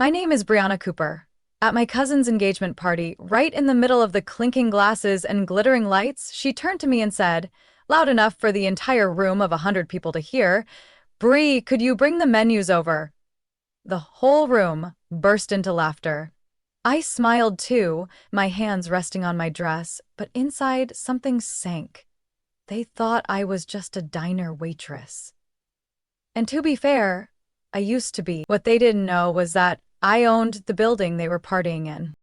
My name is Brianna Cooper. At my cousin's engagement party, right in the middle of the clinking glasses and glittering lights, she turned to me and said, loud enough for the entire room of 100 people to hear, Bree, could you bring the menus over? The whole room burst into laughter. I smiled too, my hands resting on my dress, but inside something sank. They thought I was just a diner waitress. And to be fair, I used to be. What they didn't know was that I owned the building they were partying in.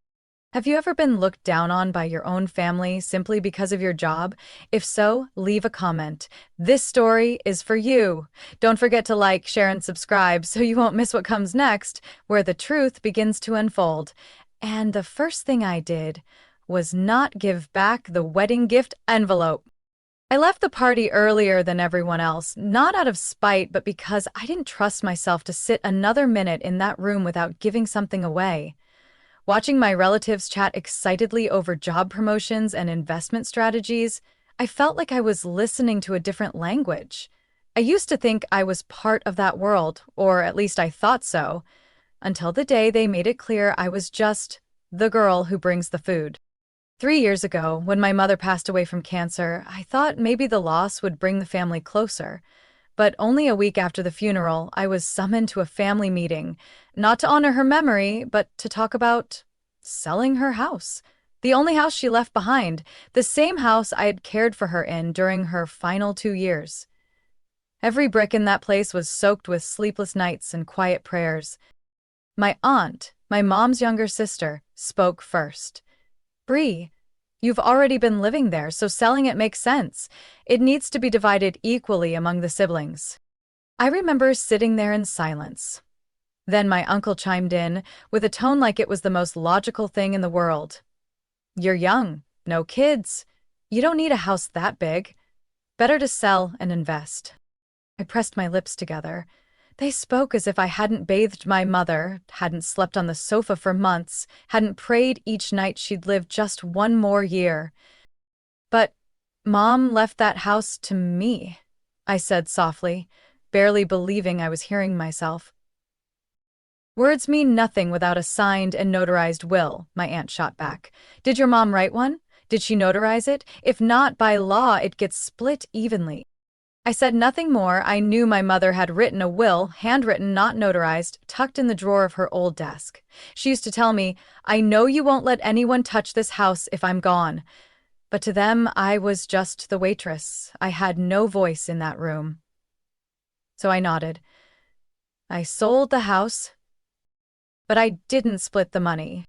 Have you ever been looked down on by your own family simply because of your job? If so, leave a comment. This story is for you. Don't forget to like, share, and subscribe so you won't miss what comes next, where the truth begins to unfold. And the first thing I did was not give back the wedding gift envelope. I left the party earlier than everyone else, not out of spite, but because I didn't trust myself to sit another minute in that room without giving something away. Watching my relatives chat excitedly over job promotions and investment strategies, I felt like I was listening to a different language. I used to think I was part of that world, or at least I thought so, until the day they made it clear I was just the girl who brings the food. 3 years ago, when my mother passed away from cancer, I thought maybe the loss would bring the family closer. But only a week after the funeral, I was summoned to a family meeting, not to honor her memory, but to talk about selling her house. The only house she left behind, the same house I had cared for her in during her final 2 years. Every brick in that place was soaked with sleepless nights and quiet prayers. My aunt, my mom's younger sister, spoke first. Bree, you've already been living there, so selling it makes sense. It needs to be divided equally among the siblings. I remember sitting there in silence. Then my uncle chimed in, with a tone like it was the most logical thing in the world. You're young, no kids. You don't need a house that big. Better to sell and invest. I pressed my lips together. They spoke as if I hadn't bathed my mother, hadn't slept on the sofa for months, hadn't prayed each night she'd live just one more year. But Mom left that house to me, I said softly, barely believing I was hearing myself. Words mean nothing without a signed and notarized will, my aunt shot back. Did your mom write one? Did she notarize it? If not, by law, it gets split evenly. I said nothing more. I knew my mother had written a will, handwritten, not notarized, tucked in the drawer of her old desk. She used to tell me, I know you won't let anyone touch this house if I'm gone. But to them, I was just the waitress. I had no voice in that room. So I nodded. I sold the house, but I didn't split the money.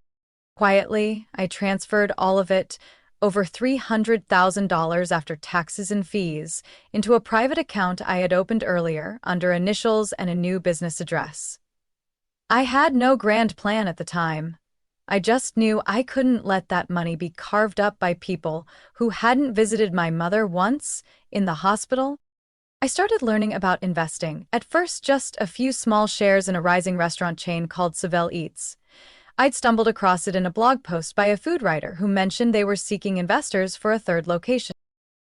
Quietly, I transferred all of it, over $300,000 after taxes and fees, into a private account I had opened earlier under initials and a new business address. I had no grand plan at the time. I just knew I couldn't let that money be carved up by people who hadn't visited my mother once in the hospital. I started learning about investing, at first just a few small shares in a rising restaurant chain called Savelle Eats. I'd stumbled across it in a blog post by a food writer who mentioned they were seeking investors for a third location.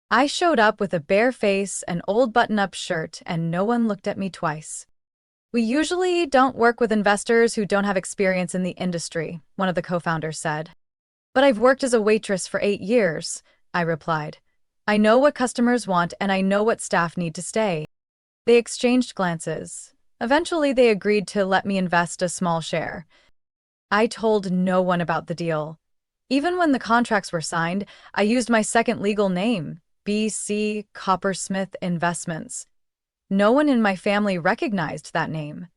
I showed up with a bare face, an old button-up shirt, and no one looked at me twice. We usually don't work with investors who don't have experience in the industry, one of the co-founders said. But I've worked as a waitress for 8 years, I replied. I know what customers want and I know what staff need to stay. They exchanged glances. Eventually, they agreed to let me invest a small share. I told no one about the deal. Even when the contracts were signed, I used my second legal name, B.C. Coppersmith Investments. No one in my family recognized that name.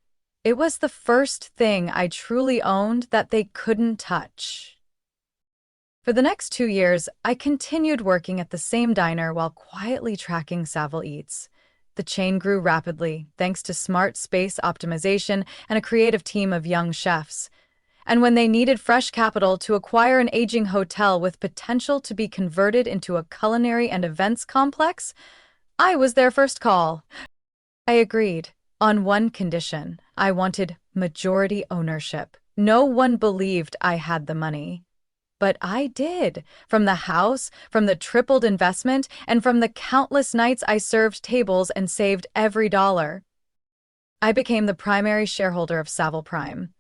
It was the first thing I truly owned that they couldn't touch. For the next 2 years, I continued working at the same diner while quietly tracking Saville Eats. The chain grew rapidly, thanks to smart space optimization and a creative team of young chefs. And when they needed fresh capital to acquire an aging hotel with potential to be converted into a culinary and events complex, I was their first call. I agreed, on one condition. I wanted majority ownership. No one believed I had the money. But I did, from the house, from the tripled investment, and from the countless nights I served tables and saved every dollar. I became the primary shareholder of Saville Prime.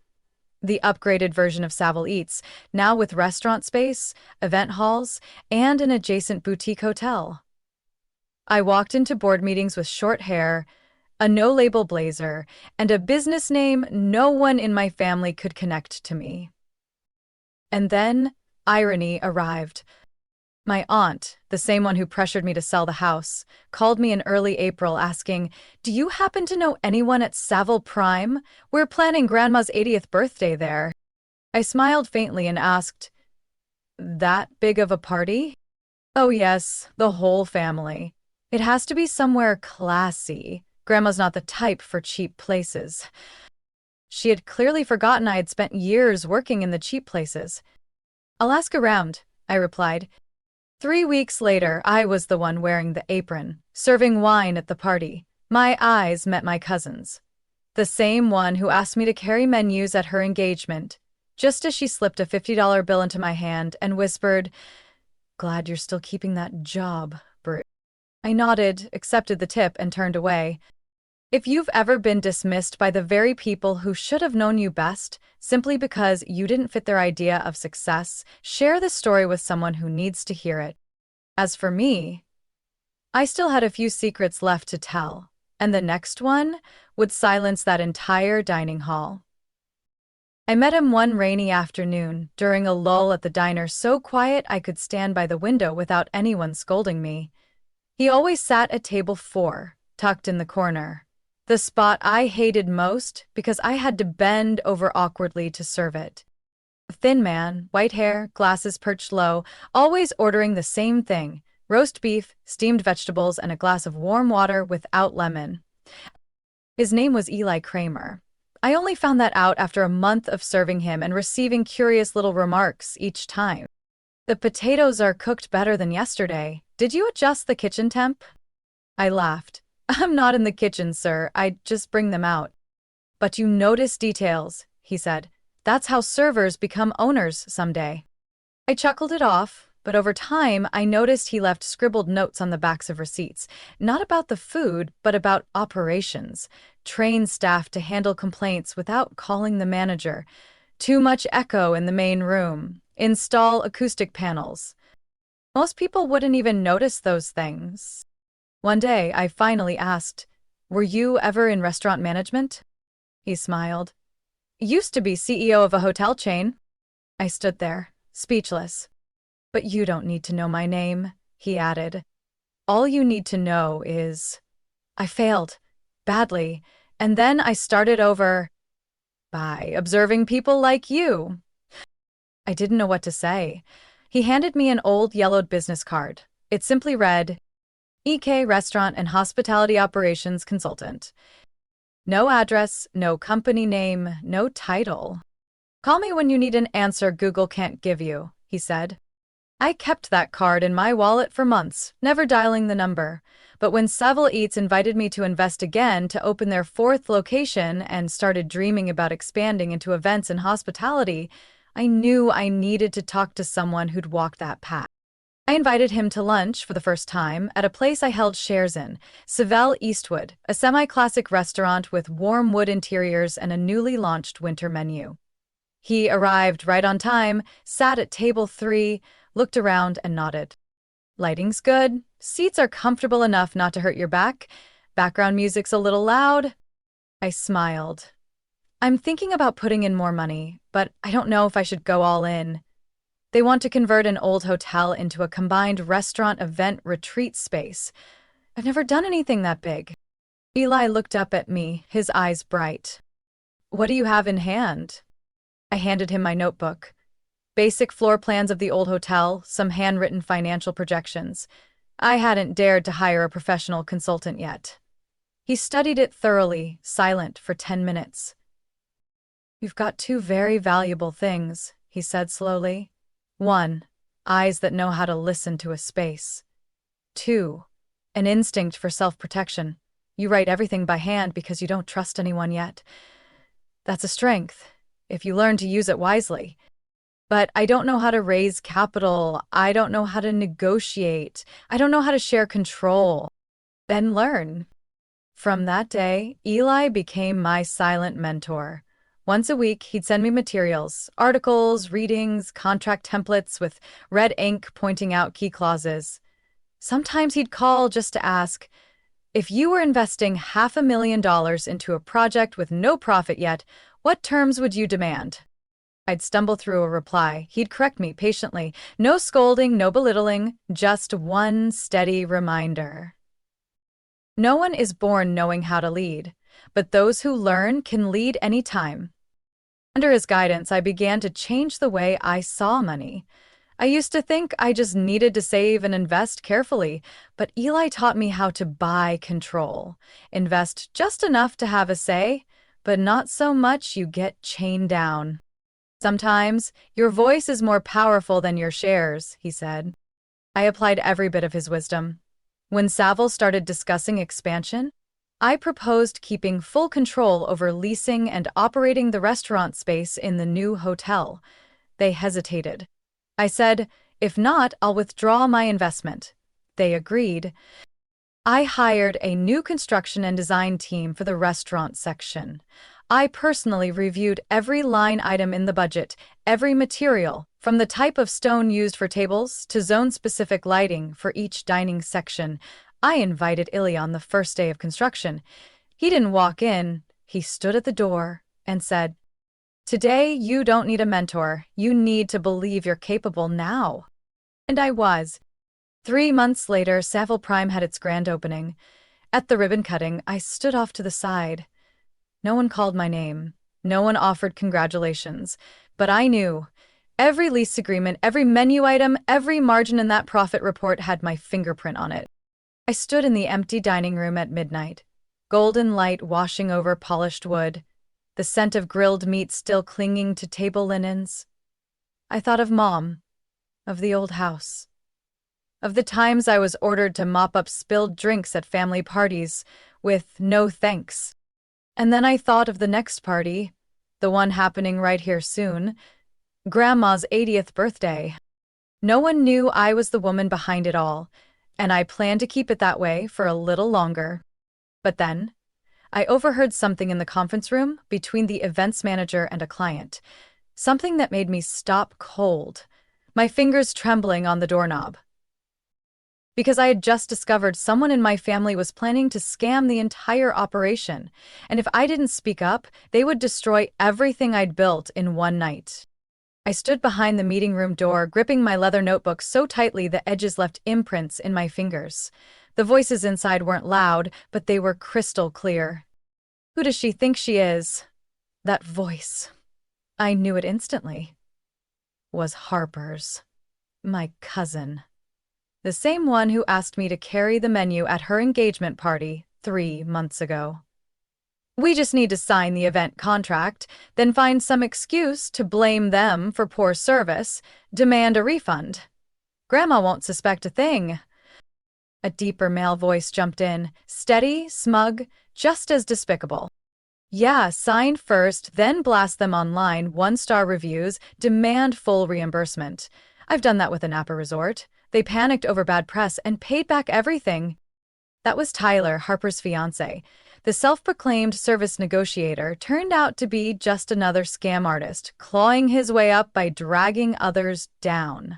the upgraded version of Savile Eats, now with restaurant space, event halls, and an adjacent boutique hotel. I walked into board meetings with short hair, a no-label blazer, and a business name no one in my family could connect to me. And then, irony arrived. My aunt, the same one who pressured me to sell the house, called me in early April asking, "Do you happen to know anyone at Savile Prime? We're planning Grandma's 80th birthday there." I smiled faintly and asked, "That big of a party?" "Oh yes, the whole family. It has to be somewhere classy. Grandma's not the type for cheap places." She had clearly forgotten I had spent years working in the cheap places. "I'll ask around," I replied. 3 weeks later, I was the one wearing the apron, serving wine at the party. My eyes met my cousin's. The same one who asked me to carry menus at her engagement, just as she slipped a $50 bill into my hand and whispered, "Glad you're still keeping that job, Bruce." I nodded, accepted the tip, and turned away. If you've ever been dismissed by the very people who should have known you best, simply because you didn't fit their idea of success, share the story with someone who needs to hear it. As for me, I still had a few secrets left to tell, and the next one would silence that entire dining hall. I met him one rainy afternoon, during a lull at the diner so quiet I could stand by the window without anyone scolding me. He always sat at table 4, tucked in the corner. The spot I hated most because I had to bend over awkwardly to serve it. A thin man, white hair, glasses perched low, always ordering the same thing: roast beef, steamed vegetables, and a glass of warm water without lemon. His name was Eli Kramer. I only found that out after a month of serving him and receiving curious little remarks each time. "The potatoes are cooked better than yesterday. Did you adjust the kitchen temp?" I laughed. "I'm not in the kitchen, sir. I just bring them out." "But you notice details," he said. "That's how servers become owners someday." I chuckled it off, but over time I noticed he left scribbled notes on the backs of receipts, not about the food, but about operations. Train staff to handle complaints without calling the manager. Too much echo in the main room. Install acoustic panels. Most people wouldn't even notice those things. One day, I finally asked, "Were you ever in restaurant management?" He smiled. "Used to be CEO of a hotel chain." I stood there, speechless. "But you don't need to know my name," he added. "All you need to know is I failed, badly, and then I started over by observing people like you." I didn't know what to say. He handed me an old yellowed business card. It simply read, "EK Restaurant and Hospitality Operations Consultant." No address, no company name, no title. "Call me when you need an answer Google can't give you," he said. I kept that card in my wallet for months, never dialing the number. But when Savile Eats invited me to invest again to open their 4th location and started dreaming about expanding into events and hospitality, I knew I needed to talk to someone who'd walked that path. I invited him to lunch for the first time at a place I held shares in, Savile Eastwood, a semi-classic restaurant with warm wood interiors and a newly launched winter menu. He arrived right on time, sat at table 3, looked around and nodded. "Lighting's good. Seats are comfortable enough not to hurt your back. Background music's a little loud." I smiled. "I'm thinking about putting in more money, but I don't know if I should go all in. They want to convert an old hotel into a combined restaurant event retreat space. I've never done anything that big." Eli looked up at me, his eyes bright. "What do you have in hand?" I handed him my notebook. Basic floor plans of the old hotel, some handwritten financial projections. I hadn't dared to hire a professional consultant yet. He studied it thoroughly, silent for 10 minutes. "You've got 2 very valuable things," he said slowly. 1, eyes that know how to listen to a space. 2, an instinct for self-protection. You write everything by hand because you don't trust anyone yet. That's a strength, if you learn to use it wisely. But I don't know how to raise capital. I don't know how to negotiate. I don't know how to share control. Then learn. From that day, Eli became my silent mentor. Once a week, he'd send me materials, articles, readings, contract templates with red ink pointing out key clauses. Sometimes he'd call just to ask, if you were investing $500,000 into a project with no profit yet, what terms would you demand? I'd stumble through a reply. He'd correct me patiently. No scolding, no belittling, just one steady reminder. No one is born knowing how to lead, but those who learn can lead any time. Under his guidance, I began to change the way I saw money. I used to think I just needed to save and invest carefully, but Eli taught me how to buy control. Invest just enough to have a say, but not so much you get chained down. Sometimes your voice is more powerful than your shares, he said. I applied every bit of his wisdom. When Saville started discussing expansion, I proposed keeping full control over leasing and operating the restaurant space in the new hotel. They hesitated. I said, if not, I'll withdraw my investment. They agreed. I hired a new construction and design team for the restaurant section. I personally reviewed every line item in the budget, every material, from the type of stone used for tables to zone-specific lighting for each dining section. I invited Illy on the first day of construction. He didn't walk in. He stood at the door and said, "Today, you don't need a mentor. You need to believe you're capable now." And I was. 3 months later, Saville Prime had its grand opening. At the ribbon cutting, I stood off to the side. No one called my name. No one offered congratulations. But I knew. Every lease agreement, every menu item, every margin in that profit report had my fingerprint on it. I stood in the empty dining room at midnight, golden light washing over polished wood, the scent of grilled meat still clinging to table linens. I thought of Mom, of the old house, of the times I was ordered to mop up spilled drinks at family parties with no thanks. And then I thought of the next party, the one happening right here soon, Grandma's 80th birthday. No one knew I was the woman behind it all, and I planned to keep it that way for a little longer. But then, I overheard something in the conference room between the events manager and a client, something that made me stop cold, my fingers trembling on the doorknob. Because I had just discovered someone in my family was planning to scam the entire operation, and if I didn't speak up, they would destroy everything I'd built in one night. I stood behind the meeting room door, gripping my leather notebook so tightly the edges left imprints in my fingers. The voices inside weren't loud, but they were crystal clear. Who does she think she is? That voice, I knew it instantly, was Harper's, my cousin. The same one who asked me to carry the menu at her engagement party 3 months ago. We just need to sign the event contract, then find some excuse to blame them for poor service, demand a refund. Grandma won't suspect a thing. A deeper male voice jumped in, steady, smug, just as despicable. Yeah, sign first, then blast them online, 1-star reviews, demand full reimbursement. I've done that with a Napa resort. They panicked over bad press and paid back everything. That was Tyler, Harper's fiancé. The self-proclaimed service negotiator turned out to be just another scam artist, clawing his way up by dragging others down.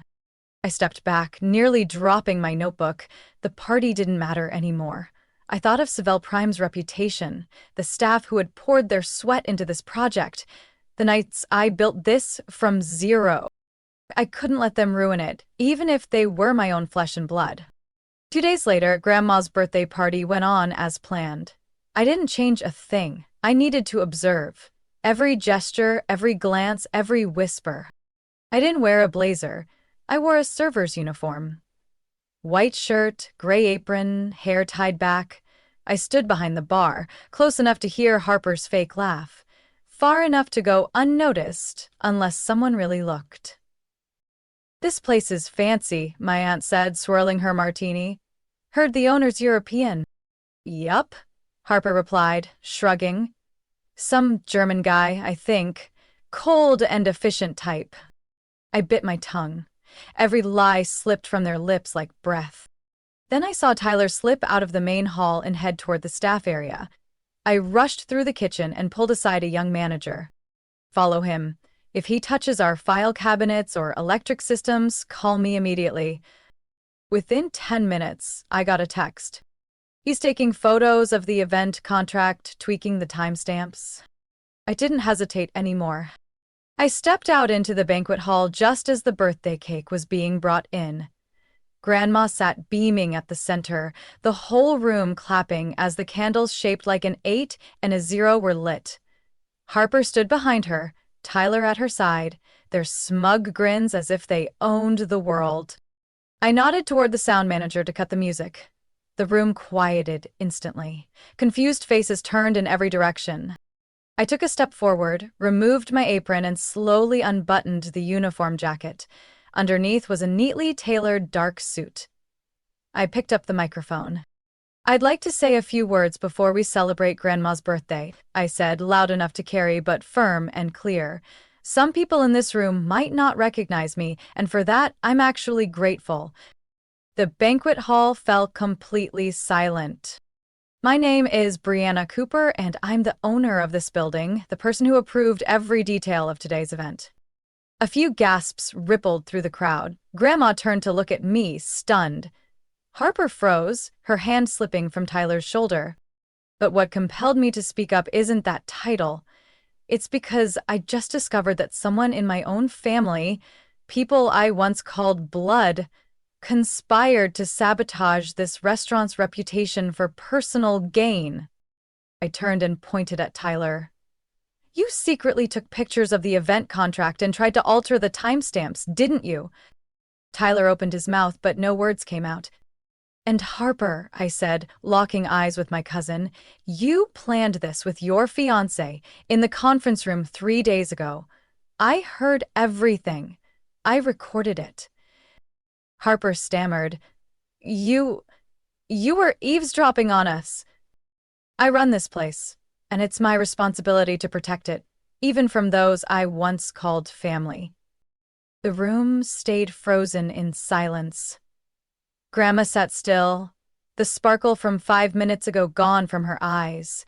I stepped back, nearly dropping my notebook. The party didn't matter anymore. I thought of Saville Prime's reputation, the staff who had poured their sweat into this project, the nights I built this from zero. I couldn't let them ruin it, even if they were my own flesh and blood. 2 days later, Grandma's birthday party went on as planned. I didn't change a thing. I needed to observe. Every gesture, every glance, every whisper. I didn't wear a blazer. I wore a server's uniform. White shirt, gray apron, hair tied back. I stood behind the bar, close enough to hear Harper's fake laugh, far enough to go unnoticed unless someone really looked. "This place is fancy," my aunt said, swirling her martini. "Heard the owner's European." "Yup," Harper replied, shrugging. "Some German guy, I think. Cold and efficient type." I bit my tongue. Every lie slipped from their lips like breath. Then I saw Tyler slip out of the main hall and head toward the staff area. I rushed through the kitchen and pulled aside a young manager. Follow him. If he touches our file cabinets or electric systems, call me immediately. Within 10 minutes, I got a text. He's taking photos of the event contract, tweaking the timestamps. I didn't hesitate anymore. I stepped out into the banquet hall just as the birthday cake was being brought in. Grandma sat beaming at the center, the whole room clapping as the candles shaped like an 8 and a 0 were lit. Harper stood behind her, Tyler at her side, their smug grins as if they owned the world. I nodded toward the sound manager to cut the music. The room quieted instantly. Confused faces turned in every direction. I took a step forward, removed my apron, and slowly unbuttoned the uniform jacket. Underneath was a neatly tailored dark suit. I picked up the microphone. "I'd like to say a few words before we celebrate Grandma's birthday," I said, loud enough to carry, but firm and clear. "Some people in this room might not recognize me, and for that, I'm actually grateful." The banquet hall fell completely silent. "My name is Brianna Cooper, and I'm the owner of this building, the person who approved every detail of today's event." A few gasps rippled through the crowd. Grandma turned to look at me, stunned. Harper froze, her hand slipping from Tyler's shoulder. But what compelled me to speak up isn't that title. It's because I just discovered that someone in my own family, people I once called blood, conspired to sabotage this restaurant's reputation for personal gain. I turned and pointed at Tyler. "You secretly took pictures of the event contract and tried to alter the timestamps, didn't you?" Tyler opened his mouth, but no words came out. "And Harper," I said, locking eyes with my cousin, "you planned this with your fiancé in the conference room 3 days ago. I heard everything. I recorded it." Harper stammered, You were eavesdropping on us." "I run this place, and it's my responsibility to protect it, even from those I once called family." The room stayed frozen in silence. Grandma sat still, the sparkle from 5 minutes ago gone from her eyes.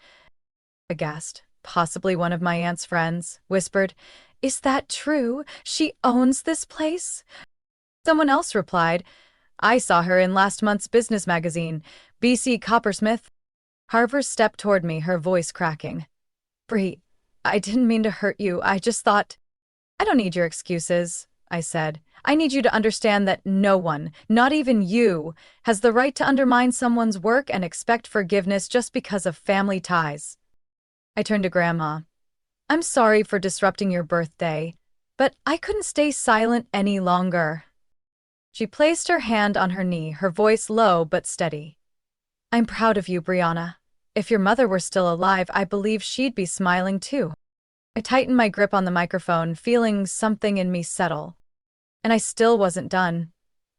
Aghast, possibly one of my aunt's friends, whispered, "Is that true? She owns this place?" Someone else replied, "I saw her in last month's business magazine, BC Coppersmith." Harper stepped toward me, her voice cracking. "Brie, I didn't mean to hurt you. I just thought—" "I don't need your excuses," I said. "I need you to understand that no one, not even you, has the right to undermine someone's work and expect forgiveness just because of family ties." I turned to Grandma. "I'm sorry for disrupting your birthday, but I couldn't stay silent any longer." She placed her hand on her knee, her voice low but steady. "I'm proud of you, Brianna. If your mother were still alive, I believe she'd be smiling too." I tightened my grip on the microphone, feeling something in me settle. And I still wasn't done.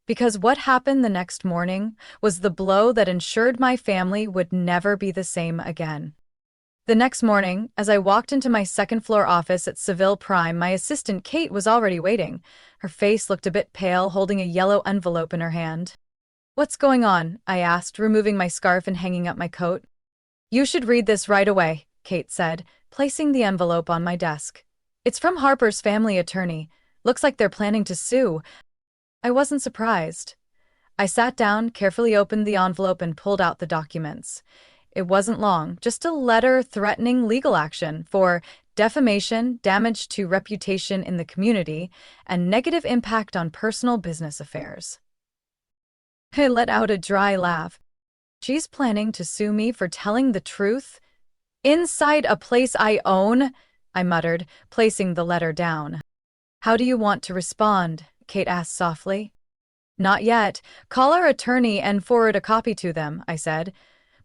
Because what happened the next morning was the blow that ensured my family would never be the same again. The next morning, as I walked into my second-floor office at Seville Prime, my assistant Kate was already waiting. Her face looked a bit pale, holding a yellow envelope in her hand. "What's going on?" I asked, removing my scarf and hanging up my coat. "You should read this right away," Kate said, placing the envelope on my desk. "It's from Harper's family attorney. Looks like they're planning to sue." I wasn't surprised. I sat down, carefully opened the envelope, and pulled out the documents. It wasn't long, just a letter threatening legal action for defamation, damage to reputation in the community, and negative impact on personal business affairs. I let out a dry laugh. "She's planning to sue me for telling the truth? Inside a place I own?" I muttered, placing the letter down. "How do you want to respond?" Kate asked softly. "Not yet. Call our attorney and forward a copy to them," I said.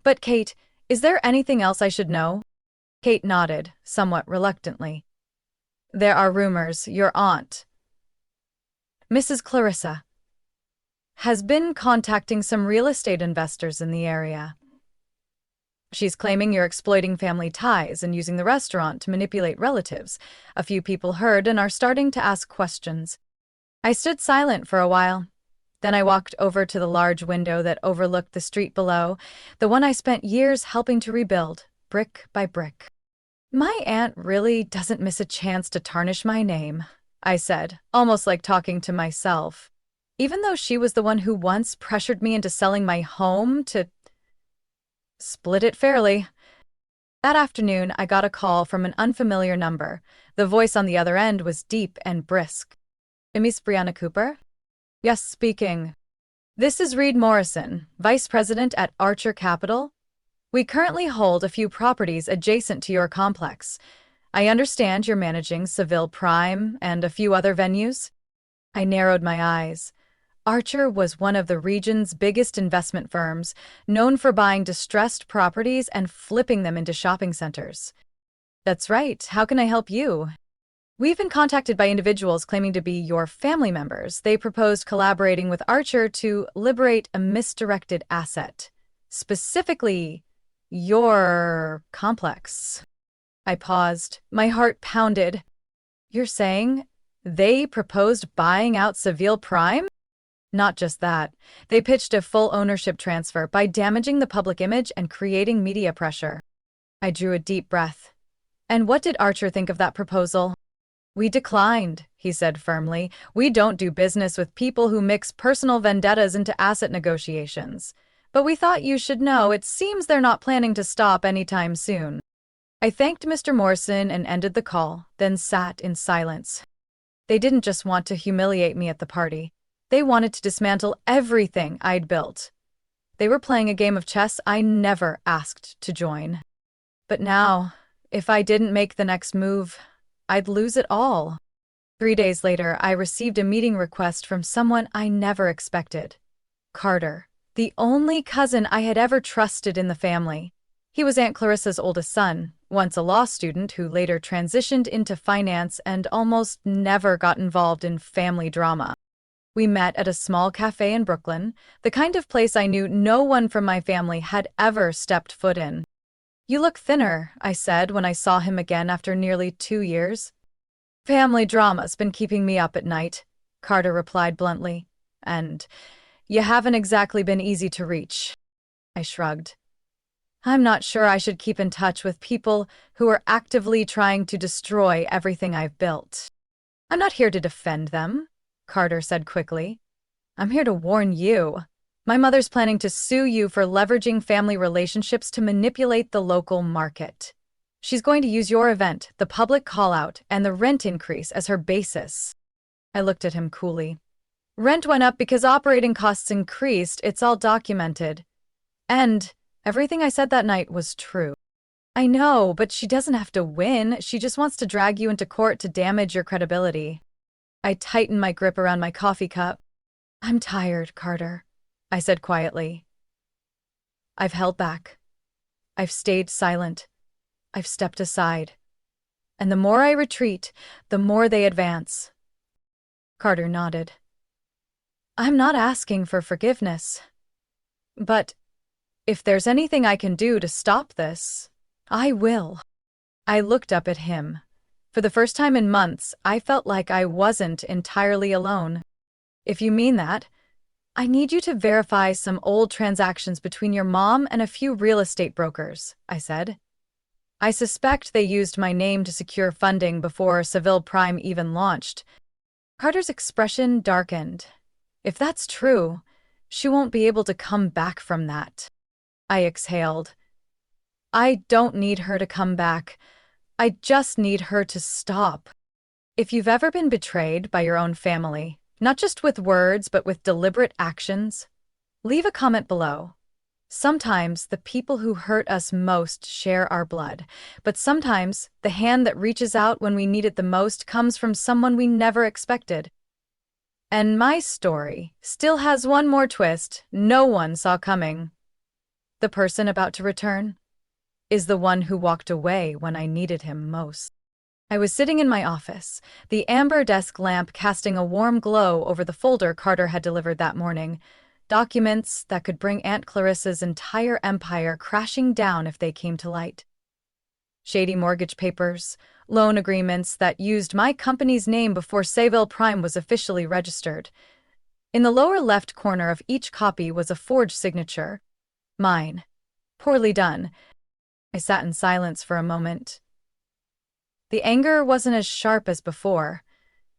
"But Kate, is there anything else I should know?" Kate nodded, somewhat reluctantly. "There are rumors your aunt, Mrs. Clarissa, has been contacting some real estate investors in the area. She's claiming you're exploiting family ties and using the restaurant to manipulate relatives. A few people heard and are starting to ask questions." I stood silent for a while. Then I walked over to the large window that overlooked the street below, the one I spent years helping to rebuild, brick by brick. My aunt really doesn't miss a chance to tarnish my name, I said, almost like talking to myself. Even though she was the one who once pressured me into selling my home to split it fairly. That afternoon, I got a call from an unfamiliar number. The voice on the other end was deep and brisk. Miss Brianna Cooper? Yes, speaking. This is Reed Morrison, Vice President at Archer Capital. We currently hold a few properties adjacent to your complex. I understand you're managing Seville Prime and a few other venues. I narrowed my eyes. Archer was one of the region's biggest investment firms, known for buying distressed properties and flipping them into shopping centers. That's right. How can I help you? We've been contacted by individuals claiming to be your family members. They proposed collaborating with Archer to liberate a misdirected asset, specifically your complex. I paused. My heart pounded. You're saying they proposed buying out Seville Prime? Not just that. They pitched a full ownership transfer by damaging the public image and creating media pressure. I drew a deep breath. And what did Archer think of that proposal? We declined, he said firmly. We don't do business with people who mix personal vendettas into asset negotiations. But we thought you should know it seems they're not planning to stop anytime soon. I thanked Mr. Morrison and ended the call, then sat in silence. They didn't just want to humiliate me at the party. They wanted to dismantle everything I'd built. They were playing a game of chess I never asked to join. But now, if I didn't make the next move, I'd lose it all. 3 days later, I received a meeting request from someone I never expected. Carter, the only cousin I had ever trusted in the family. He was Aunt Clarissa's oldest son, once a law student who later transitioned into finance and almost never got involved in family drama. We met at a small cafe in Brooklyn, the kind of place I knew no one from my family had ever stepped foot in. You look thinner, I said when I saw him again after nearly 2 years. Family drama's been keeping me up at night, Carter replied bluntly. And you haven't exactly been easy to reach. I shrugged. I'm not sure I should keep in touch with people who are actively trying to destroy everything I've built. I'm not here to defend them, Carter said quickly. I'm here to warn you. My mother's planning to sue you for leveraging family relationships to manipulate the local market. She's going to use your event, the public call-out, and the rent increase as her basis. I looked at him coolly. Rent went up because operating costs increased, it's all documented. And everything I said that night was true. I know, but she doesn't have to win. She just wants to drag you into court to damage your credibility. I tightened my grip around my coffee cup. I'm tired, Carter, I said quietly. I've held back. I've stayed silent. I've stepped aside. And the more I retreat, the more they advance. Carter nodded. I'm not asking for forgiveness. But if there's anything I can do to stop this, I will. I looked up at him. For the first time in months, I felt like I wasn't entirely alone. If you mean that, I need you to verify some old transactions between your mom and a few real estate brokers, I said. I suspect they used my name to secure funding before Seville Prime even launched. Carter's expression darkened. If that's true, she won't be able to come back from that. I exhaled. I don't need her to come back. I just need her to stop. If you've ever been betrayed by your own family, not just with words but with deliberate actions, leave a comment below. Sometimes the people who hurt us most share our blood, but sometimes the hand that reaches out when we need it the most comes from someone we never expected. And my story still has one more twist no one saw coming. The person about to return is the one who walked away when I needed him most. I was sitting in my office, the amber desk lamp casting a warm glow over the folder Carter had delivered that morning, documents that could bring Aunt Clarissa's entire empire crashing down if they came to light. Shady mortgage papers, loan agreements that used my company's name before Seville Prime was officially registered. In the lower left corner of each copy was a forged signature. Mine. Poorly done. I sat in silence for a moment. The anger wasn't as sharp as before.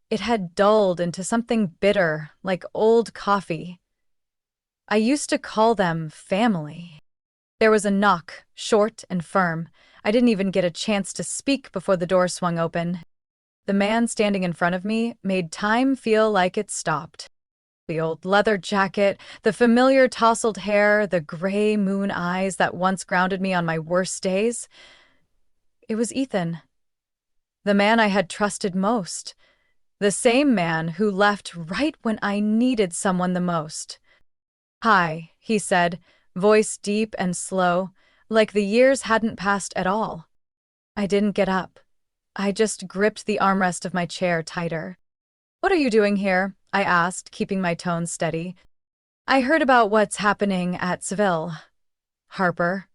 It had dulled into something bitter, like old coffee. I used to call them family. There was a knock, short and firm. I didn't even get a chance to speak before the door swung open. The man standing in front of me made time feel like it stopped. The old leather jacket, the familiar tousled hair, the gray moon eyes that once grounded me on my worst days. It was Ethan, the man I had trusted most, the same man who left right when I needed someone the most. "Hi," he said, voice deep and slow, like the years hadn't passed at all. I didn't get up. I just gripped the armrest of my chair tighter. "What are you doing here?" I asked, keeping my tone steady. "I heard about what's happening at Seville. Harper,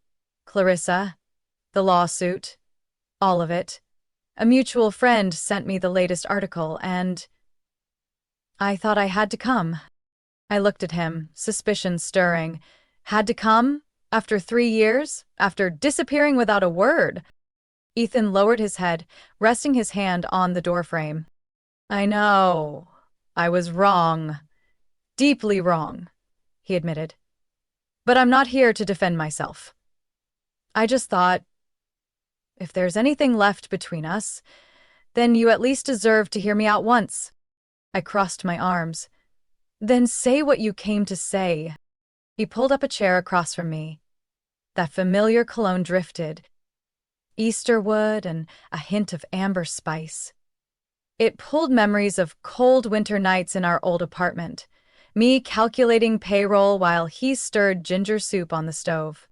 Clarissa, the lawsuit, all of it. A mutual friend sent me the latest article, and I thought I had to come." I looked at him, suspicion stirring. Had to come? After 3 years? After disappearing without a word? Ethan lowered his head, resting his hand on the doorframe. "I know. I was wrong. Deeply wrong," he admitted. "But I'm not here to defend myself. I just thought, if there's anything left between us, then you at least deserve to hear me out once." I crossed my arms. "Then say what you came to say." He pulled up a chair across from me. That familiar cologne drifted, Easterwood and a hint of amber spice. It pulled memories of cold winter nights in our old apartment, me calculating payroll while he stirred ginger soup on the stove.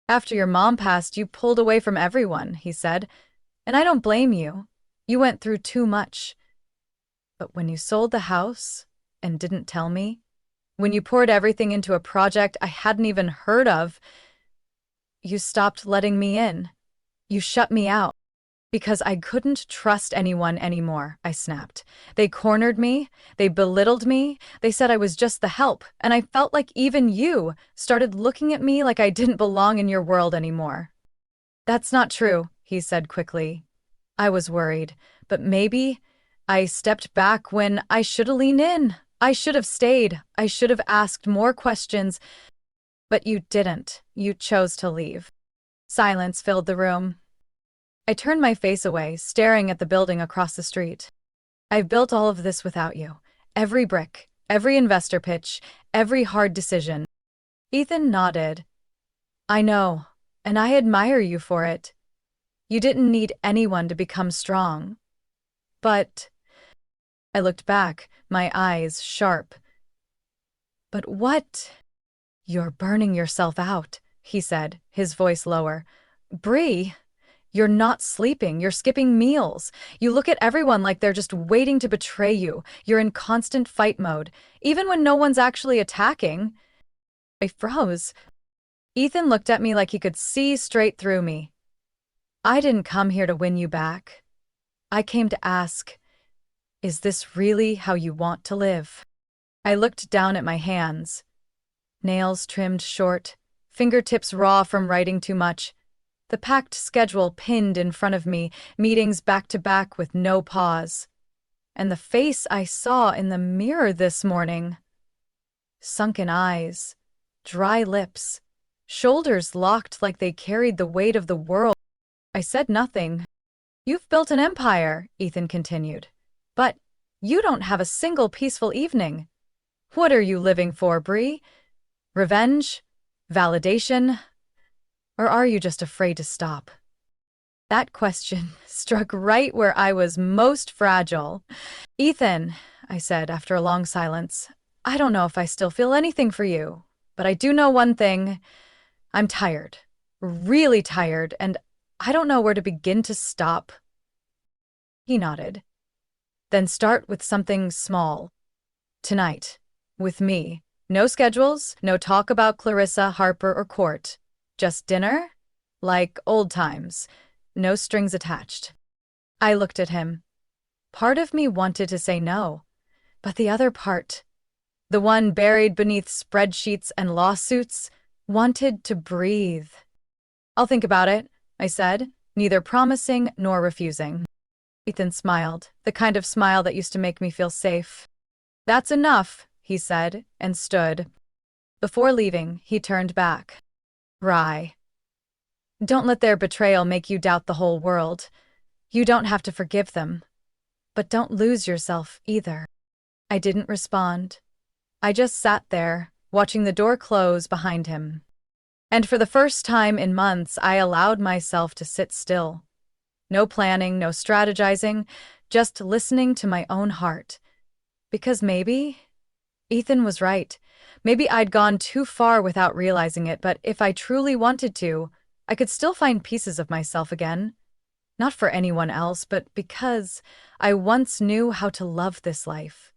"After your mom passed, you pulled away from everyone," he said, "and I don't blame you. You went through too much. But when you sold the house and didn't tell me, when you poured everything into a project I hadn't even heard of, you stopped letting me in. You shut me out. Because I couldn't trust anyone anymore," I snapped. "They cornered me, they belittled me, they said I was just the help, and I felt like even you started looking at me like I didn't belong in your world anymore." "That's not true," he said quickly. I was worried, but maybe I stepped back when I should have leaned in. I should have stayed. I should have asked more questions. But you didn't. You chose to leave. Silence filled the room. I turned my face away, staring at the building across the street. "I've built all of this without you. Every brick, every investor pitch, every hard decision." Ethan nodded. "I know, and I admire you for it. You didn't need anyone to become strong. But—" I looked back, my eyes sharp. "But what?" "You're burning yourself out," he said, his voice lower. "Bree, you're not sleeping, you're skipping meals. You look at everyone like they're just waiting to betray you. You're in constant fight mode, even when no one's actually attacking." I froze. Ethan looked at me like he could see straight through me. "I didn't come here to win you back. I came to ask, is this really how you want to live?" I looked down at my hands. Nails trimmed short, fingertips raw from writing too much. The packed schedule pinned in front of me, meetings back to back with no pause. And the face I saw in the mirror this morning. Sunken eyes, dry lips, shoulders locked like they carried the weight of the world. I said nothing. "You've built an empire," Ethan continued. "But you don't have a single peaceful evening. What are you living for, Bree? Revenge? Validation? Or are you just afraid to stop?" That question struck right where I was most fragile. "Ethan," I said after a long silence, "I don't know if I still feel anything for you, but I do know one thing. I'm tired, really tired, and I don't know where to begin to stop." He nodded. "Then start with something small. Tonight, with me. No schedules, no talk about Clarissa, Harper, or court. Just dinner? Like old times. No strings attached." I looked at him. Part of me wanted to say no, but the other part, the one buried beneath spreadsheets and lawsuits, wanted to breathe. "I'll think about it," I said, neither promising nor refusing. Ethan smiled, the kind of smile that used to make me feel safe. "That's enough," he said, and stood. Before leaving, he turned back. "Rye, don't let their betrayal make you doubt the whole world. You don't have to forgive them. But don't lose yourself either." I didn't respond. I just sat there, watching the door close behind him. And for the first time in months, I allowed myself to sit still. No planning, no strategizing, just listening to my own heart. Because maybe Ethan was right. Maybe I'd gone too far without realizing it, but if I truly wanted to, I could still find pieces of myself again. Not for anyone else, but because I once knew how to love this life.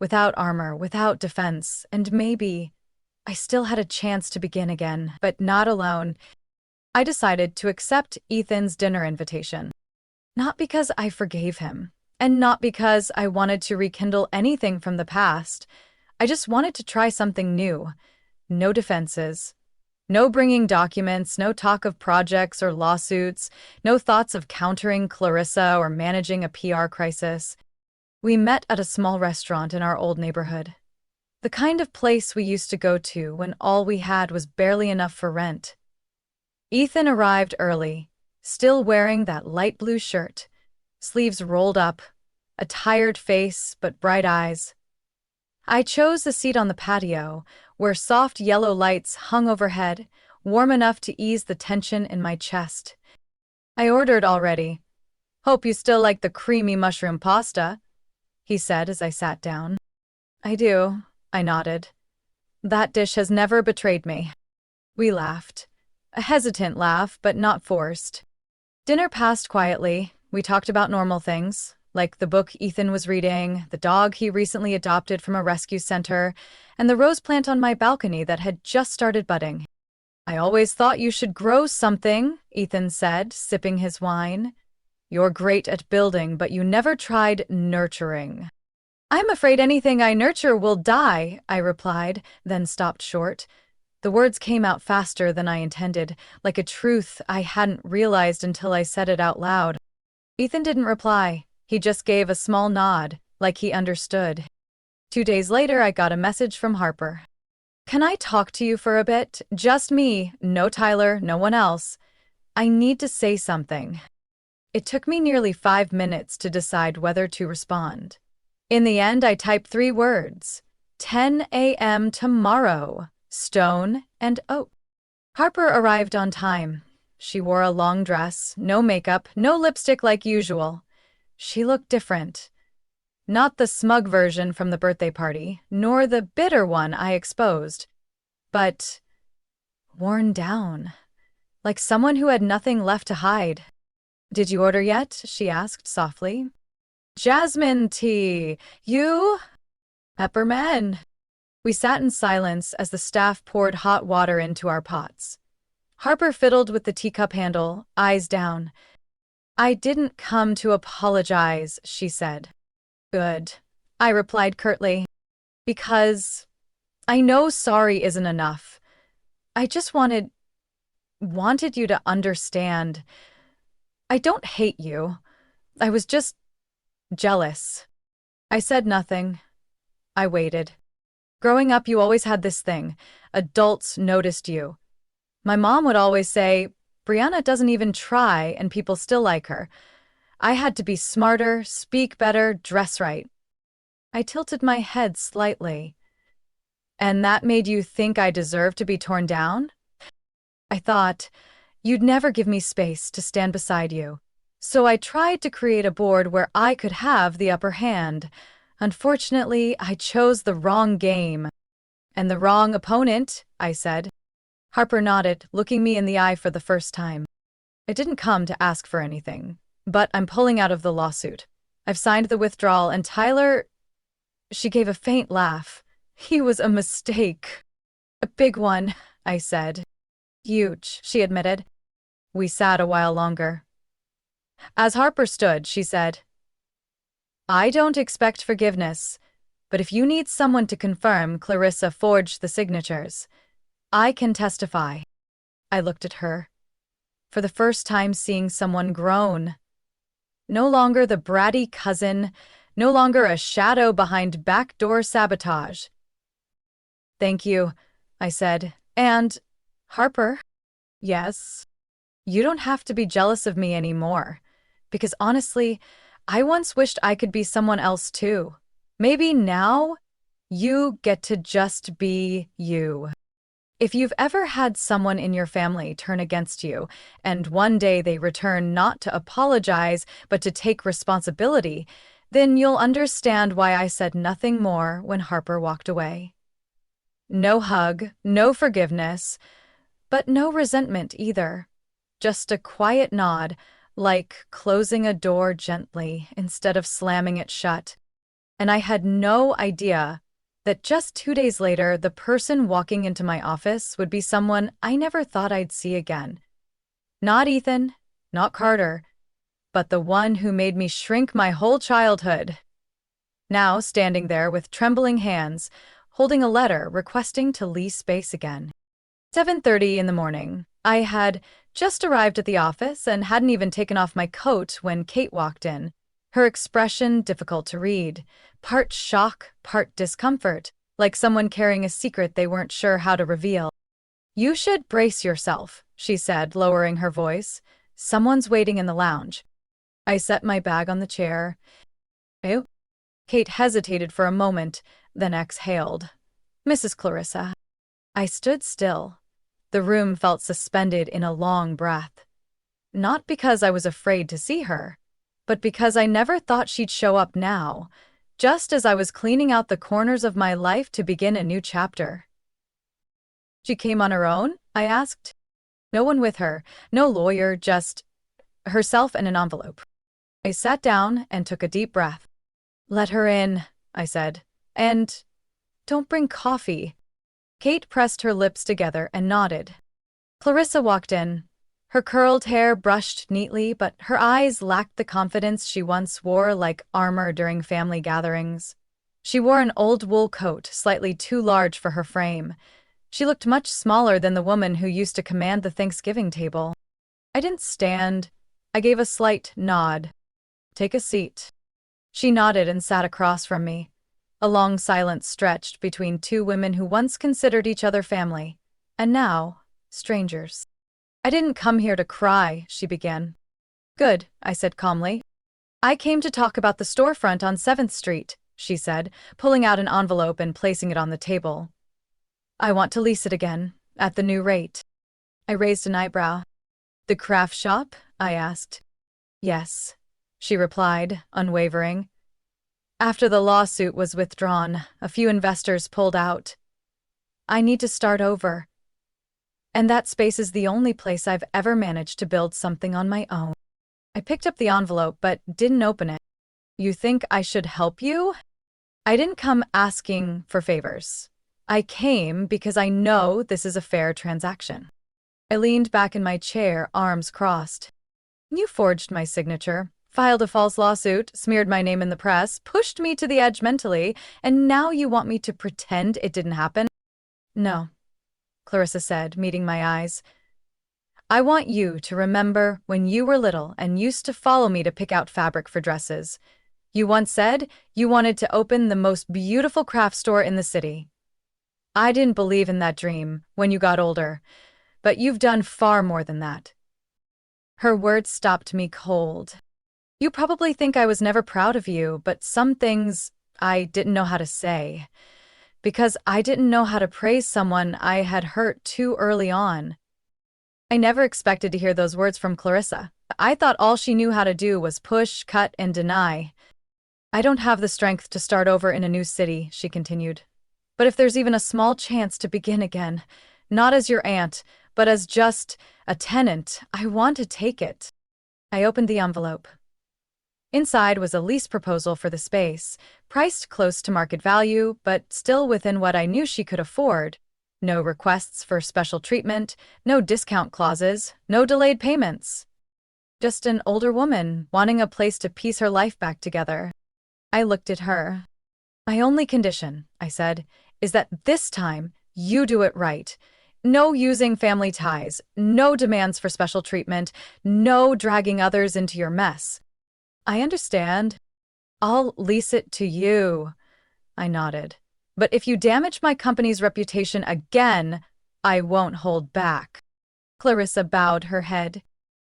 Without armor, without defense, and maybe I still had a chance to begin again, but not alone. I decided to accept Ethan's dinner invitation. Not because I forgave him, and not because I wanted to rekindle anything from the past. I just wanted to try something new. No defenses. No bringing documents, no talk of projects or lawsuits, no thoughts of countering Clarissa or managing a PR crisis. We met at a small restaurant in our old neighborhood. The kind of place we used to go to when all we had was barely enough for rent. Ethan arrived early, still wearing that light blue shirt, sleeves rolled up, a tired face but bright eyes. I chose a seat on the patio, where soft yellow lights hung overhead, warm enough to ease the tension in my chest. "I ordered already. Hope you still like the creamy mushroom pasta," he said as I sat down. "I do," I nodded. "That dish has never betrayed me." We laughed. A hesitant laugh, but not forced. Dinner passed quietly. We talked about normal things, like the book Ethan was reading, the dog he recently adopted from a rescue center, and the rose plant on my balcony that had just started budding. "I always thought you should grow something," Ethan said, sipping his wine. "You're great at building, but you never tried nurturing." "I'm afraid anything I nurture will die," I replied, then stopped short. The words came out faster than I intended, like a truth I hadn't realized until I said it out loud. Ethan didn't reply. He just gave a small nod, like he understood. 2 days later, I got a message from Harper. "Can I talk to you for a bit? Just me, no Tyler, no one else. I need to say something." It took me nearly 5 minutes to decide whether to respond. In the end, I typed 3 words. 10 a.m. tomorrow. Stone and oak. Harper arrived on time. She wore a long dress, no makeup, no lipstick like usual. She looked different. Not the smug version from the birthday party, nor the bitter one I exposed, but worn down, like someone who had nothing left to hide. "Did you order yet?" she asked softly. "Jasmine tea. You?" "Peppermint." We sat in silence as the staff poured hot water into our pots. Harper fiddled with the teacup handle, eyes down. "I didn't come to apologize," she said. "Good," I replied curtly. "Because I know sorry isn't enough. I just wanted you to understand. I don't hate you. I was just jealous." I said nothing. I waited. Growing up, you always had this thing. Adults noticed you. My mom would always say, "Brianna doesn't even try, and people still like her." I had to be smarter, speak better, dress right. I tilted my head slightly. "And that made you think I deserved to be torn down?" "I thought you'd never give me space to stand beside you. So I tried to create a board where I could have the upper hand. Unfortunately, I chose the wrong game." "And the wrong opponent," I said. Harper nodded, looking me in the eye for the first time. "I didn't come to ask for anything, but I'm pulling out of the lawsuit. I've signed the withdrawal, and Tyler—" She gave a faint laugh. "He was a mistake." "A big one," I said. "Huge," she admitted. We sat a while longer. As Harper stood, she said, "I don't expect forgiveness, but if you need someone to confirm Clarissa forged the signatures, I can testify." I looked at her, for the first time seeing someone grown. No longer the bratty cousin, no longer a shadow behind backdoor sabotage. Thank you, I said. And, Harper, yes, you don't have to be jealous of me anymore. Because honestly, I once wished I could be someone else too. Maybe now you get to just be you. If you've ever had someone in your family turn against you, and one day they return not to apologize but to take responsibility, then you'll understand why I said nothing more when Harper walked away. No hug, no forgiveness, but no resentment either. Just a quiet nod, like closing a door gently instead of slamming it shut. And I had no idea that just 2 days later, the person walking into my office would be someone I never thought I'd see again. Not Ethan, not Carter, but the one who made me shrink my whole childhood. Now standing there with trembling hands, holding a letter requesting to lease space again. 7:30 in the morning. I had just arrived at the office and hadn't even taken off my coat when Kate walked in. Her expression difficult to read, part shock, part discomfort, like someone carrying a secret they weren't sure how to reveal. You should brace yourself, she said, lowering her voice. Someone's waiting in the lounge. I set my bag on the chair. Ew. Kate hesitated for a moment, then exhaled. Mrs. Clarissa. I stood still. The room felt suspended in a long breath. Not because I was afraid to see her, but because I never thought she'd show up now, just as I was cleaning out the corners of my life to begin a new chapter. She came on her own? I asked. No one with her, no lawyer, just herself and an envelope. I sat down and took a deep breath. Let her in, I said. And don't bring coffee. Kate pressed her lips together and nodded. Clarissa walked in. Her curled hair brushed neatly, but her eyes lacked the confidence she once wore like armor during family gatherings. She wore an old wool coat, slightly too large for her frame. She looked much smaller than the woman who used to command the Thanksgiving table. I didn't stand. I gave a slight nod. Take a seat. She nodded and sat across from me. A long silence stretched between two women who once considered each other family, and now, strangers. I didn't come here to cry, she began. Good, I said calmly. I came to talk about the storefront on 7th Street, she said, pulling out an envelope and placing it on the table. I want to lease it again, at the new rate. I raised an eyebrow. The craft shop? I asked. Yes, she replied, unwavering. After the lawsuit was withdrawn, a few investors pulled out. I need to start over. And that space is the only place I've ever managed to build something on my own. I picked up the envelope but didn't open it. You think I should help you? I didn't come asking for favors. I came because I know this is a fair transaction. I leaned back in my chair, arms crossed. You forged my signature, filed a false lawsuit, smeared my name in the press, pushed me to the edge mentally, and now you want me to pretend it didn't happen? No, Clarissa said, meeting my eyes. I want you to remember when you were little and used to follow me to pick out fabric for dresses. You once said you wanted to open the most beautiful craft store in the city. I didn't believe in that dream when you got older, but you've done far more than that. Her words stopped me cold. You probably think I was never proud of you, but some things I didn't know how to say. Because I didn't know how to praise someone I had hurt too early on. I never expected to hear those words from Clarissa. I thought all she knew how to do was push, cut, and deny. I don't have the strength to start over in a new city, she continued. But if there's even a small chance to begin again, not as your aunt, but as just a tenant, I want to take it. I opened the envelope. Inside was a lease proposal for the space, priced close to market value, but still within what I knew she could afford. No requests for special treatment, no discount clauses, no delayed payments. Just an older woman wanting a place to piece her life back together. I looked at her. My only condition, I said, is that this time you do it right. No using family ties, no demands for special treatment, no dragging others into your mess. I understand. I'll lease it to you. I nodded. But if you damage my company's reputation again, I won't hold back. Clarissa bowed her head.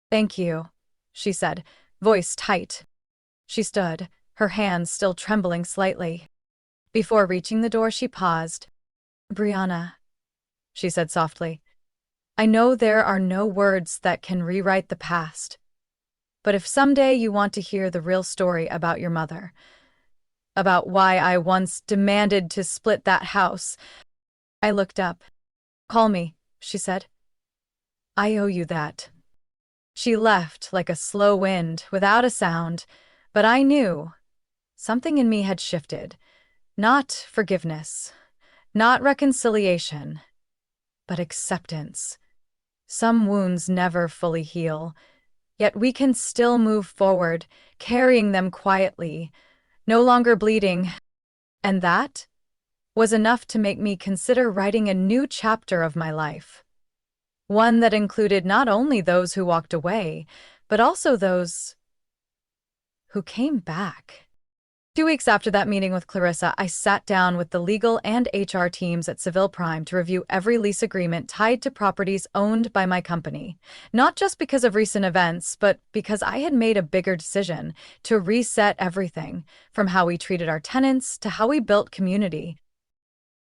Thank you, she said, voice tight. She stood, her hands still trembling slightly. Before reaching the door, she paused. Brianna, she said softly, I know there are no words that can rewrite the past. But if someday you want to hear the real story about your mother, about why I once demanded to split that house, I looked up. Call me, she said. I owe you that. She left like a slow wind, without a sound, but I knew something in me had shifted. Not forgiveness, not reconciliation, but acceptance. Some wounds never fully heal, yet we can still move forward, carrying them quietly, no longer bleeding. And that was enough to make me consider writing a new chapter of my life. One that included not only those who walked away, but also those who came back. 2 weeks after that meeting with Clarissa, I sat down with the legal and HR teams at Seville Prime to review every lease agreement tied to properties owned by my company. Not just because of recent events, but because I had made a bigger decision to reset everything, from how we treated our tenants to how we built community.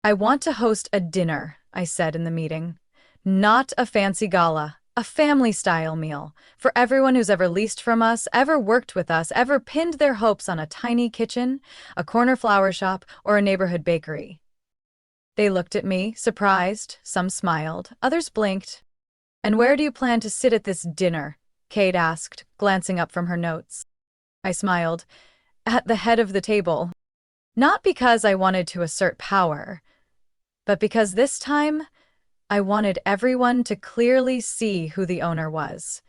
I want to host a dinner, I said in the meeting. Not a fancy gala. A family-style meal for everyone who's ever leased from us, ever worked with us, ever pinned their hopes on a tiny kitchen, a corner flower shop, or a neighborhood bakery. They looked at me, surprised. Some smiled, others blinked. And where do you plan to sit at this dinner? Kate asked, glancing up from her notes. I smiled. At the head of the table. Not because I wanted to assert power, but because this time I wanted everyone to clearly see who the owner was,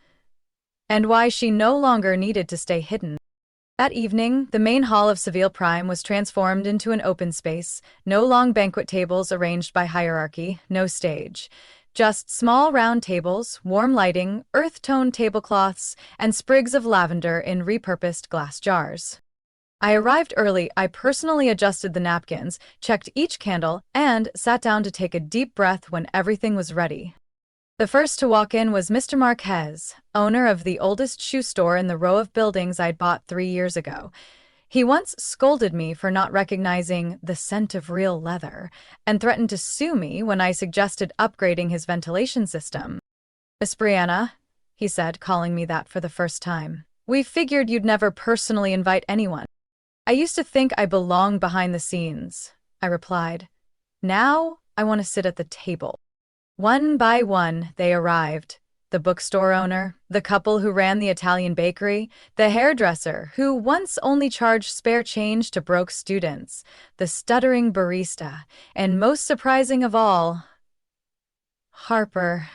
and why she no longer needed to stay hidden. That evening, the main hall of Seville Prime was transformed into an open space. No long banquet tables arranged by hierarchy, no stage. Just small round tables, warm lighting, earth-toned tablecloths, and sprigs of lavender in repurposed glass jars. I arrived early. I personally adjusted the napkins, checked each candle, and sat down to take a deep breath when everything was ready. The first to walk in was Mr. Marquez, owner of the oldest shoe store in the row of buildings I'd bought 3 years ago. He once scolded me for not recognizing the scent of real leather and threatened to sue me when I suggested upgrading his ventilation system. Miss Brianna, he said, calling me that for the first time. We figured you'd never personally invite anyone. I used to think I belonged behind the scenes, I replied. Now I want to sit at the table. One by one, they arrived. The bookstore owner, the couple who ran the Italian bakery, the hairdresser who once only charged spare change to broke students, the stuttering barista, and most surprising of all, Harper.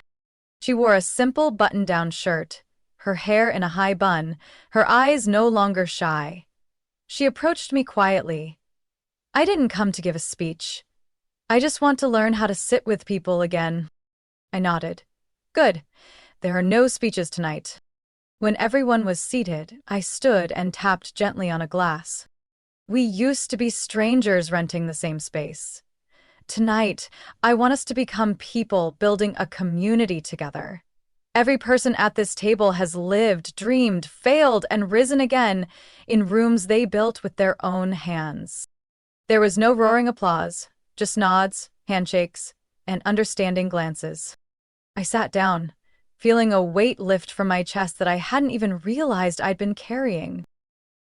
She wore a simple button-down shirt, her hair in a high bun, her eyes no longer shy. She approached me quietly. I didn't come to give a speech. I just want to learn how to sit with people again. I nodded. Good. There are no speeches tonight. When everyone was seated, I stood and tapped gently on a glass. We used to be strangers renting the same space. Tonight, I want us to become people building a community together. Every person at this table has lived, dreamed, failed, and risen again in rooms they built with their own hands. There was no roaring applause, just nods, handshakes, and understanding glances. I sat down, feeling a weight lift from my chest that I hadn't even realized I'd been carrying.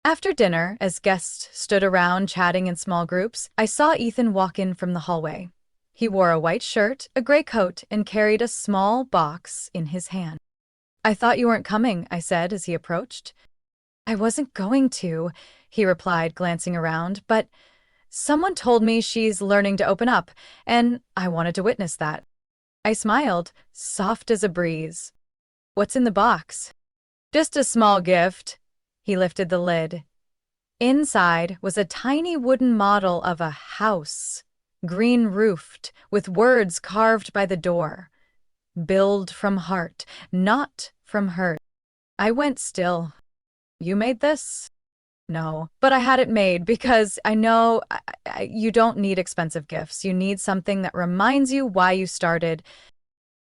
After dinner, as guests stood around chatting in small groups, I saw Ethan walk in from the hallway. He wore a white shirt, a gray coat, and carried a small box in his hand. I thought you weren't coming, I said as he approached. I wasn't going to, he replied, glancing around, but someone told me she's learning to open up, and I wanted to witness that. I smiled, soft as a breeze. What's in the box? Just a small gift. He lifted the lid. Inside was a tiny wooden model of a house, green-roofed, with words carved by the door. Build from heart, not from hurt. I went still. You made this? No, but I had it made because I know you don't need expensive gifts. You need something that reminds you why you started.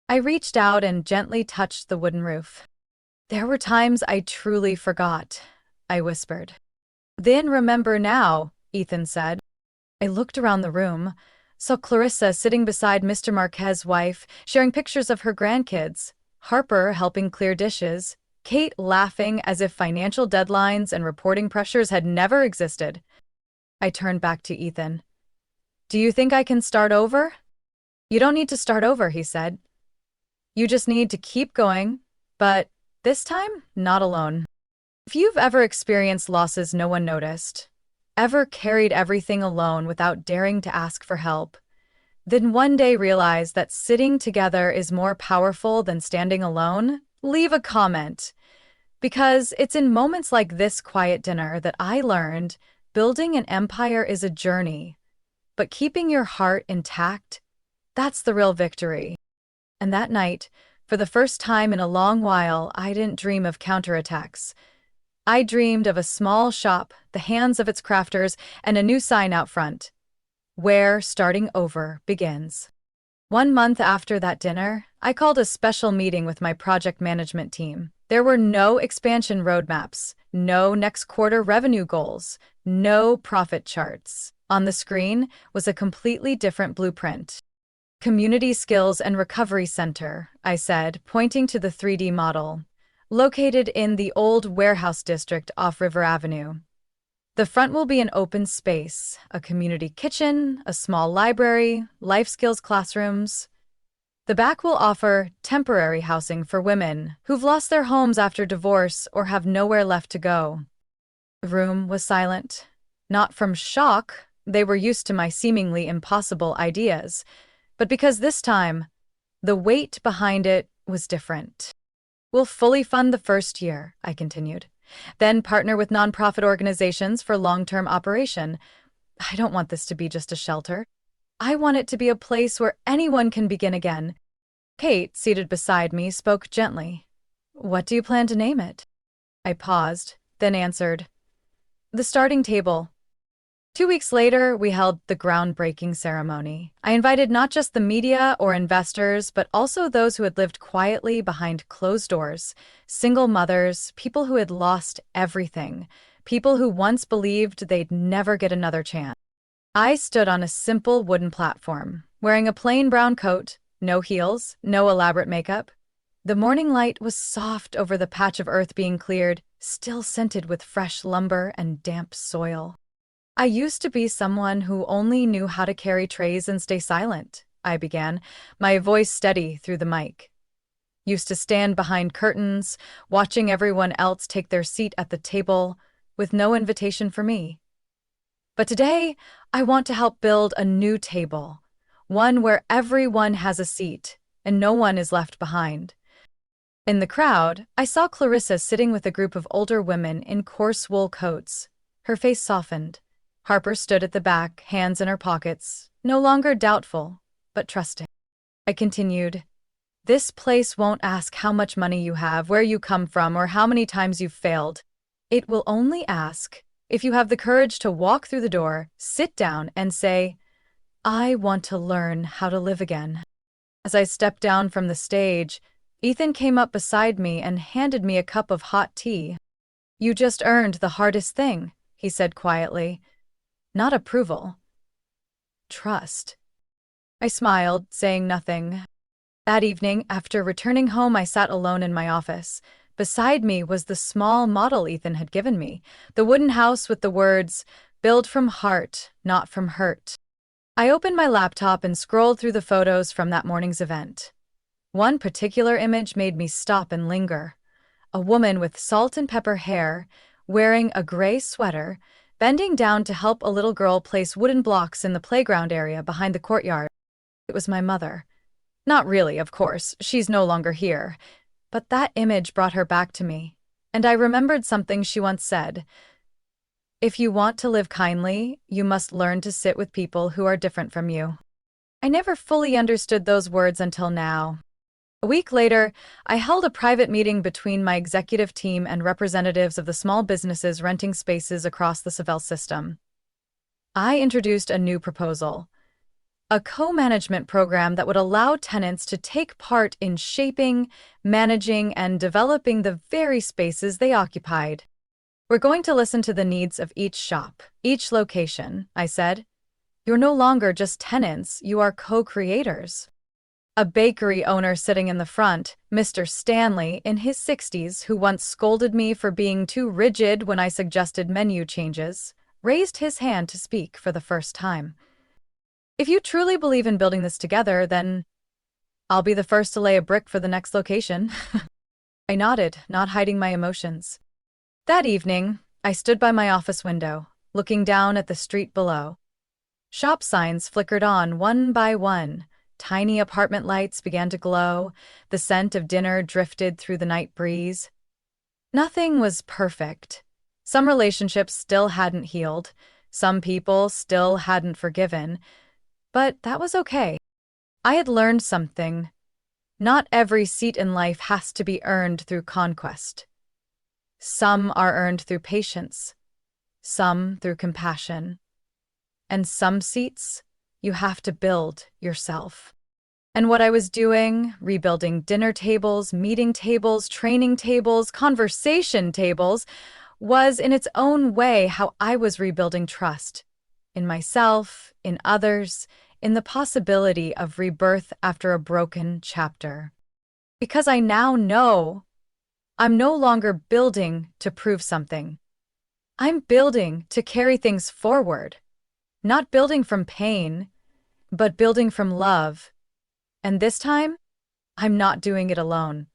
I reached out and gently touched the wooden roof. There were times I truly forgot, I whispered. Then remember now, Ethan said. I looked around the room, saw Clarissa sitting beside Mr. Marquez's wife, sharing pictures of her grandkids, Harper helping clear dishes, Kate laughing as if financial deadlines and reporting pressures had never existed. I turned back to Ethan. Do you think I can start over? You don't need to start over, he said. You just need to keep going, but this time, not alone. If you've ever experienced losses no one noticed, ever carried everything alone without daring to ask for help, then one day realize that sitting together is more powerful than standing alone, leave a comment. Because it's in moments like this quiet dinner that I learned building an empire is a journey, but keeping your heart intact, that's the real victory. And that night, for the first time in a long while, I didn't dream of counterattacks. I dreamed of a small shop, the hands of its crafters, and a new sign out front, where starting over begins. 1 month after that dinner, I called a special meeting with my project management team. There were no expansion roadmaps, no next quarter revenue goals, no profit charts. On the screen was a completely different blueprint. Community Skills and Recovery Center, I said, pointing to the 3D model, located in the old warehouse district off River Avenue. The front will be an open space, a community kitchen, a small library, life skills classrooms. The back will offer temporary housing for women who've lost their homes after divorce or have nowhere left to go. The room was silent. Not from shock, they were used to my seemingly impossible ideas, but because this time, the weight behind it was different. We'll fully fund the first year, I continued. Then partner with nonprofit organizations for long-term operation. I don't want this to be just a shelter. I want it to be a place where anyone can begin again. Kate, seated beside me, spoke gently. What do you plan to name it? I paused, then answered, The Starting Table. 2 weeks later, we held the groundbreaking ceremony. I invited not just the media or investors, but also those who had lived quietly behind closed doors, single mothers, people who had lost everything, people who once believed they'd never get another chance. I stood on a simple wooden platform, wearing a plain brown coat, no heels, no elaborate makeup. The morning light was soft over the patch of earth being cleared, still scented with fresh lumber and damp soil. I used to be someone who only knew how to carry trays and stay silent, I began, my voice steady through the mic. Used to stand behind curtains, watching everyone else take their seat at the table, with no invitation for me. But today, I want to help build a new table, one where everyone has a seat and no one is left behind. In the crowd, I saw Clarissa sitting with a group of older women in coarse wool coats. Her face softened. Harper stood at the back, hands in her pockets, no longer doubtful, but trusting. I continued, This place won't ask how much money you have, where you come from, or how many times you've failed. It will only ask if you have the courage to walk through the door, sit down, and say, I want to learn how to live again. As I stepped down from the stage, Ethan came up beside me and handed me a cup of hot tea. You just earned the hardest thing, he said quietly. Not approval. Trust. I smiled, saying nothing. That evening, after returning home, I sat alone in my office. Beside me was the small model Ethan had given me, the wooden house with the words, Build from heart, not from hurt. I opened my laptop and scrolled through the photos from that morning's event. One particular image made me stop and linger. A woman with salt and pepper hair, wearing a gray sweater, bending down to help a little girl place wooden blocks in the playground area behind the courtyard. It was my mother. Not really, of course, she's no longer here. But that image brought her back to me, and I remembered something she once said. If you want to live kindly, you must learn to sit with people who are different from you. I never fully understood those words until now. A week later, I held a private meeting between my executive team and representatives of the small businesses renting spaces across the Seville system. I introduced a new proposal, a co-management program that would allow tenants to take part in shaping, managing, and developing the very spaces they occupied. We're going to listen to the needs of each shop, each location, I said. You're no longer just tenants, you are co-creators. A bakery owner sitting in the front, Mr. Stanley, in his 60s, who once scolded me for being too rigid when I suggested menu changes, raised his hand to speak for the first time. If you truly believe in building this together, then I'll be the first to lay a brick for the next location. I nodded, not hiding my emotions. That evening, I stood by my office window, looking down at the street below. Shop signs flickered on one by one. Tiny apartment lights began to glow. The scent of dinner drifted through the night breeze. Nothing was perfect. Some relationships still hadn't healed. Some people still hadn't forgiven. But that was okay. I had learned something. Not every seat in life has to be earned through conquest. Some are earned through patience, some through compassion, and some seats you have to build yourself. And what I was doing, rebuilding dinner tables, meeting tables, training tables, conversation tables, was in its own way how I was rebuilding trust in myself, in others, in the possibility of rebirth after a broken chapter. Because I now know I'm no longer building to prove something. I'm building to carry things forward, not building from pain, but building from love. And this time, I'm not doing it alone.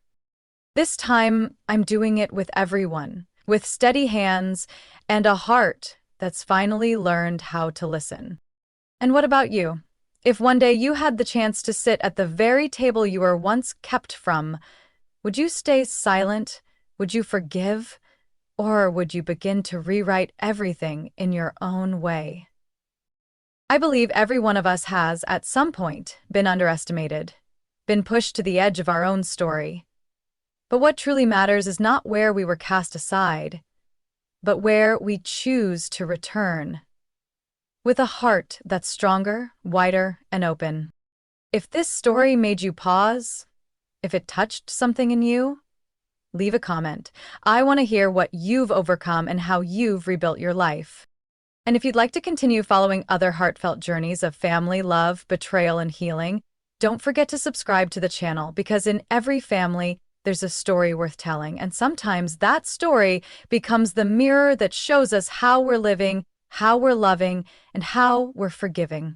This time, I'm doing it with everyone, with steady hands and a heart that's finally learned how to listen. And what about you? If one day you had the chance to sit at the very table you were once kept from, would you stay silent? Would you forgive? Or would you begin to rewrite everything in your own way? I believe every one of us has, at some point, been underestimated, been pushed to the edge of our own story. But what truly matters is not where we were cast aside, but where we choose to return, with a heart that's stronger, wider, and open. If this story made you pause, if it touched something in you, leave a comment. I want to hear what you've overcome and how you've rebuilt your life. And if you'd like to continue following other heartfelt journeys of family, love, betrayal, and healing, don't forget to subscribe to the channel, because in every family, there's a story worth telling, and sometimes that story becomes the mirror that shows us how we're living, how we're loving, and how we're forgiving.